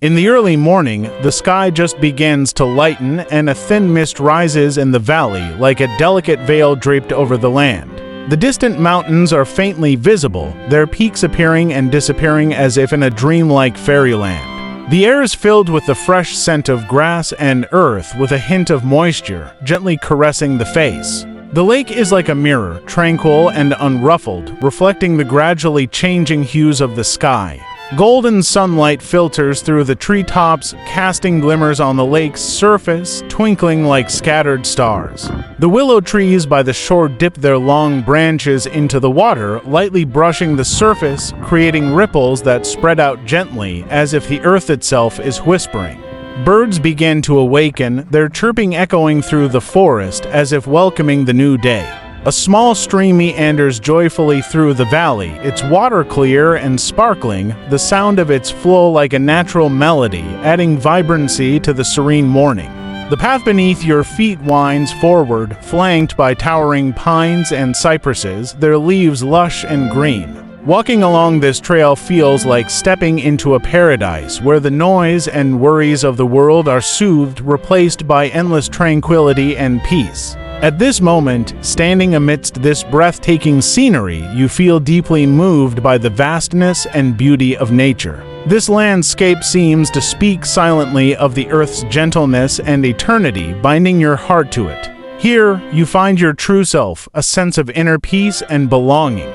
In the early morning, the sky just begins to lighten and a thin mist rises in the valley like a delicate veil draped over the land. The distant mountains are faintly visible, their peaks appearing and disappearing as if in a dreamlike fairyland. The air is filled with the fresh scent of grass and earth with a hint of moisture, gently caressing the face. The lake is like a mirror, tranquil and unruffled, reflecting the gradually changing hues of the sky. Golden sunlight filters through the treetops, casting glimmers on the lake's surface, twinkling like scattered stars. The willow trees by the shore dip their long branches into the water, lightly brushing the surface, creating ripples that spread out gently, as if the earth itself is whispering. Birds begin to awaken, their chirping echoing through the forest as if welcoming the new day. A small stream meanders joyfully through the valley, its water clear and sparkling, the sound of its flow like a natural melody, adding vibrancy to the serene morning. The path beneath your feet winds forward, flanked by towering pines and cypresses, their leaves lush and green. Walking along this trail feels like stepping into a paradise where the noise and worries of the world are soothed, replaced by endless tranquility and peace. At this moment, standing amidst this breathtaking scenery, you feel deeply moved by the vastness and beauty of nature. This landscape seems to speak silently of the earth's gentleness and eternity, binding your heart to it. Here, you find your true self, a sense of inner peace and belonging.